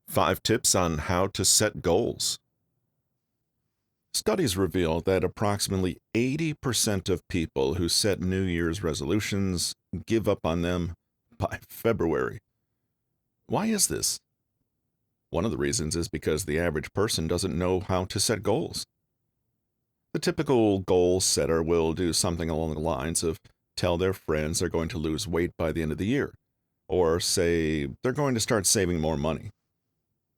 5 tips on how to set goals. Studies reveal that approximately 80% of people who set New Year's resolutions give up on them by February. Why is this? One of the reasons is because the average person doesn't know how to set goals. The typical goal setter will do something along the lines of tell their friends they're going to lose weight by the end of the year, or say they're going to start saving more money.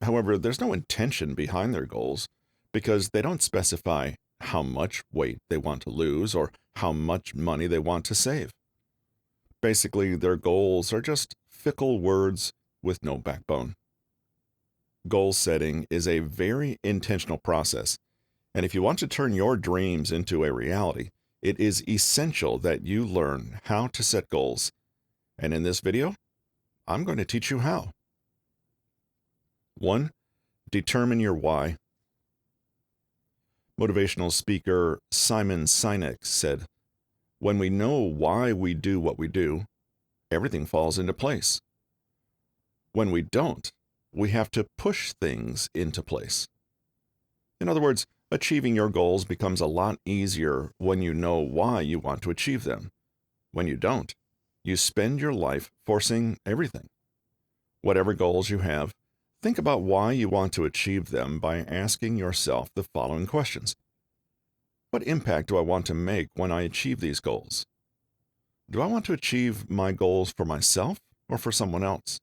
However, there's no intention behind their goals because they don't specify how much weight they want to lose or how much money they want to save. Basically, their goals are just fickle words with no backbone. Goal setting is a very intentional process, and if you want to turn your dreams into a reality, it is essential that you learn how to set goals. And in this video, I'm going to teach you how. 1. Determine your why. Motivational speaker Simon Sinek said, "When we know why we do what we do, everything falls into place. When we don't, we have to push things into place." In other words, achieving your goals becomes a lot easier when you know why you want to achieve them. When you don't, you spend your life forcing everything. Whatever goals you have, think about why you want to achieve them by asking yourself the following questions. What impact do I want to make when I achieve these goals? Do I want to achieve my goals for myself or for someone else?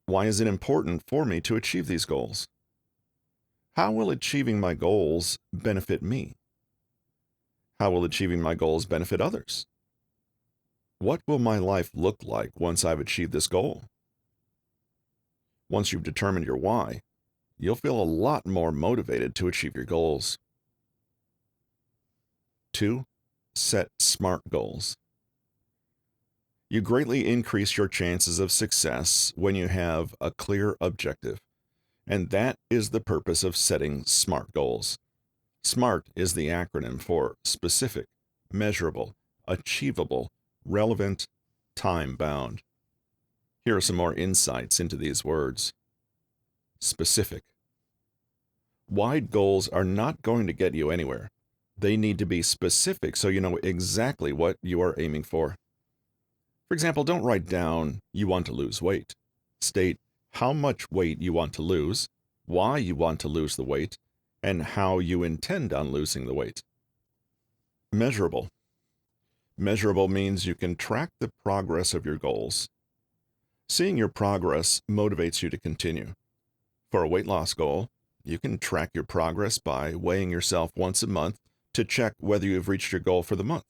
Why is it important for me to achieve these goals? How will achieving my goals benefit me? How will achieving my goals benefit others? What will my life look like once I've achieved this goal? Once you've determined your why, you'll feel a lot more motivated to achieve your goals. 2. Set SMART goals. You greatly increase your chances of success when you have a clear objective, and that is the purpose of setting SMART goals. SMART is the acronym for specific, measurable, achievable, relevant, time-bound. Here are some more insights into these words. Specific. Wide goals are not going to get you anywhere. They need to be specific so you know exactly what you are aiming for. For example, don't write down you want to lose weight. State how much weight you want to lose, why you want to lose the weight, and how you intend on losing the weight. Measurable. Measurable means you can track the progress of your goals. Seeing your progress motivates you to continue. For a weight loss goal, you can track your progress by weighing yourself once a month to check whether you have reached your goal for the month.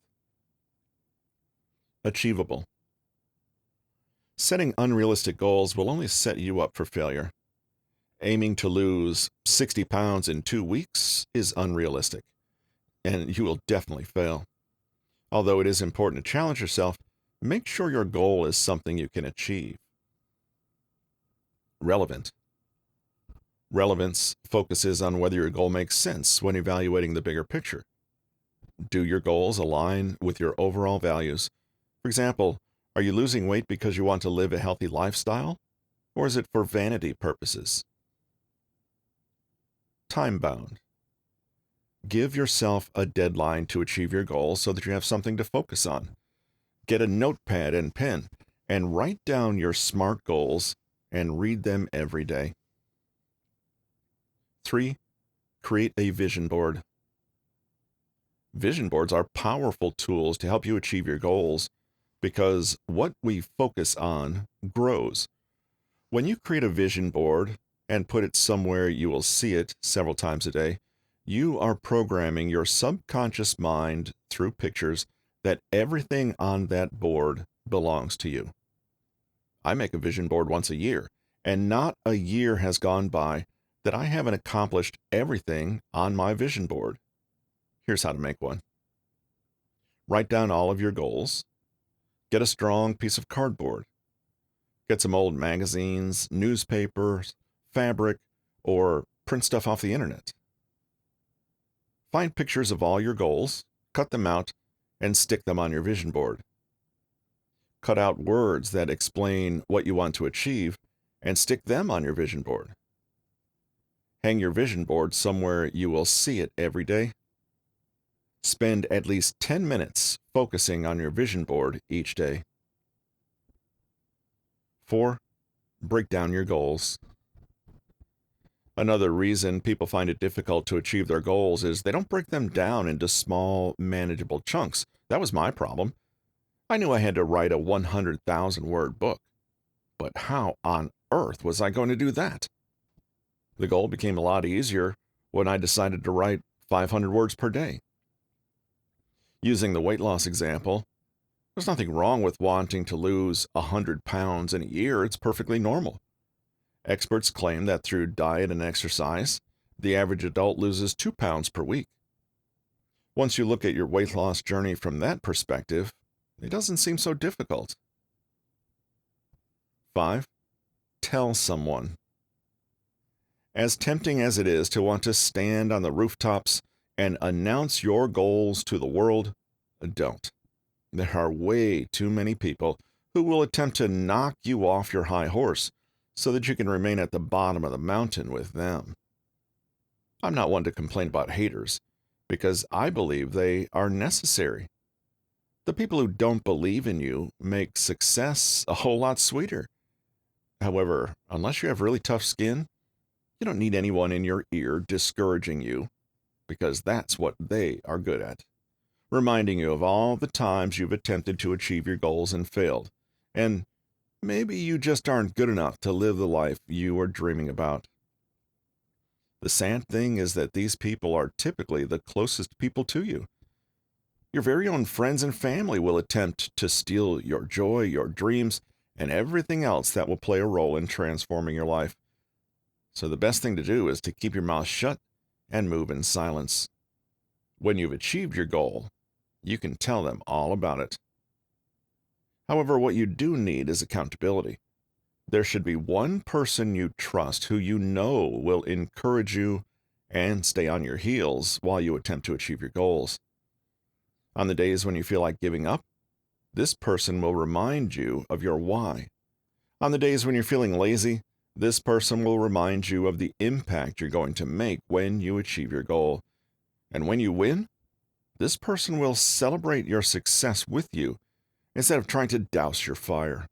Achievable. Setting unrealistic goals will only set you up for failure. Aiming to lose 60 pounds in 2 weeks is unrealistic, and you will definitely fail. Although it is important to challenge yourself, make sure your goal is something you can achieve. Relevant. Relevance focuses on whether your goal makes sense when evaluating the bigger picture. Do your goals align with your overall values? For example, are you losing weight because you want to live a healthy lifestyle, or is it for vanity purposes? Time-bound. Give yourself a deadline to achieve your goal so that you have something to focus on. Get a notepad and pen and write down your SMART goals and read them every day. 3. Create a vision board. Vision boards are powerful tools to help you achieve your goals because what we focus on grows. When you create a vision board and put it somewhere you will see it several times a day, you are programming your subconscious mind through pictures that everything on that board belongs to you. I make a vision board once a year, and not a year has gone by that I haven't accomplished everything on my vision board. Here's how to make one. Write down all of your goals. Get a strong piece of cardboard. Get some old magazines, newspapers, fabric, or print stuff off the internet. Find pictures of all your goals, cut them out, and stick them on your vision board. Cut out words that explain what you want to achieve and stick them on your vision board. Hang your vision board somewhere you will see it every day. Spend at least 10 minutes focusing on your vision board each day. 4. Break down your goals. Another reason people find it difficult to achieve their goals is they don't break them down into small, manageable chunks. That was my problem. I knew I had to write a 100,000-word book, but how on earth was I going to do that? The goal became a lot easier when I decided to write 500 words per day. Using the weight loss example, there's nothing wrong with wanting to lose 100 pounds in a year. It's perfectly normal. Experts claim that through diet and exercise, the average adult loses 2 pounds per week. Once you look at your weight loss journey from that perspective, it doesn't seem so difficult. 5. Tell someone. As tempting as it is to want to stand on the rooftops and announce your goals to the world, don't. There are way too many people who will attempt to knock you off your high horse so that you can remain at the bottom of the mountain with them. I'm not one to complain about haters, because I believe they are necessary. The people who don't believe in you make success a whole lot sweeter. However, unless you have really tough skin, you don't need anyone in your ear discouraging you, because that's what they are good at. Reminding you of all the times you've attempted to achieve your goals and failed, and maybe you just aren't good enough to live the life you are dreaming about. The sad thing is that these people are typically the closest people to you. Your very own friends and family will attempt to steal your joy, your dreams, and everything else that will play a role in transforming your life. So the best thing to do is to keep your mouth shut and move in silence. When you've achieved your goal, you can tell them all about it. However, what you do need is accountability. There should be one person you trust who you know will encourage you and stay on your heels while you attempt to achieve your goals. On the days when you feel like giving up, this person will remind you of your why. On the days when you're feeling lazy, this person will remind you of the impact you're going to make when you achieve your goal. And when you win, this person will celebrate your success with you instead of trying to douse your fire.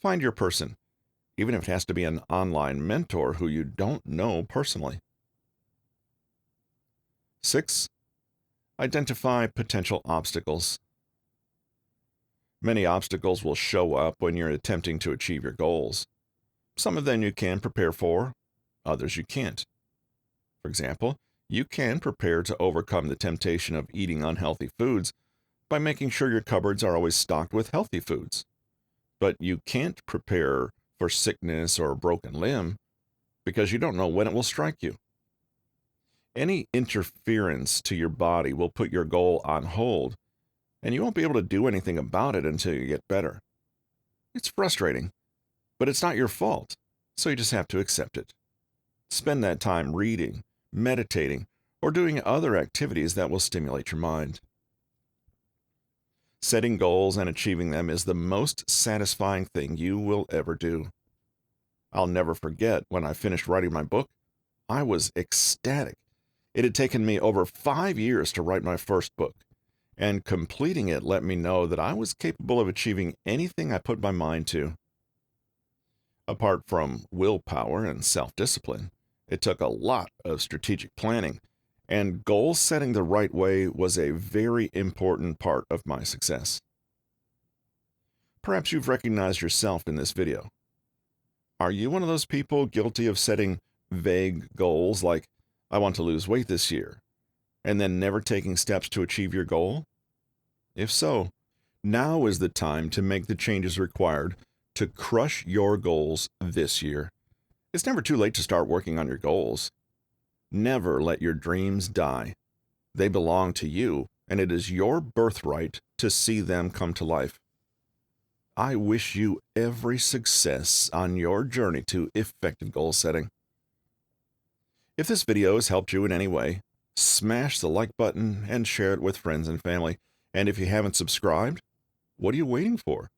Find your person, even if it has to be an online mentor who you don't know personally. 6. Identify potential obstacles. Many obstacles will show up when you're attempting to achieve your goals. Some of them you can prepare for, others you can't. For example, you can prepare to overcome the temptation of eating unhealthy foods by making sure your cupboards are always stocked with healthy foods. But you can't prepare for sickness or a broken limb because you don't know when it will strike you. Any interference to your body will put your goal on hold, and you won't be able to do anything about it until you get better. It's frustrating, but it's not your fault, so you just have to accept it. Spend that time reading, meditating, or doing other activities that will stimulate your mind. Setting goals and achieving them is the most satisfying thing you will ever do. I'll never forget when I finished writing my book, I was ecstatic. It had taken me over 5 years to write my first book, and completing it let me know that I was capable of achieving anything I put my mind to. Apart from willpower and self-discipline, it took a lot of strategic planning, and goal setting the right way was a very important part of my success. Perhaps you've recognized yourself in this video. Are you one of those people guilty of setting vague goals like, I want to lose weight this year, and then never taking steps to achieve your goal? If so, now is the time to make the changes required to crush your goals this year. It's never too late to start working on your goals. Never let your dreams die. They belong to you, and it is your birthright to see them come to life. I wish you every success on your journey to effective goal setting. If this video has helped you in any way, smash the like button and share it with friends and family. And if you haven't subscribed, what are you waiting for?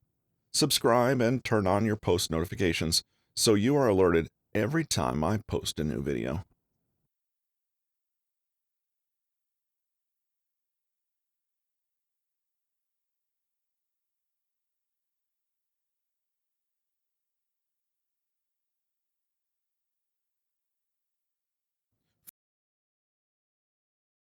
Subscribe and turn on your post notifications so you are alerted every time I post a new video.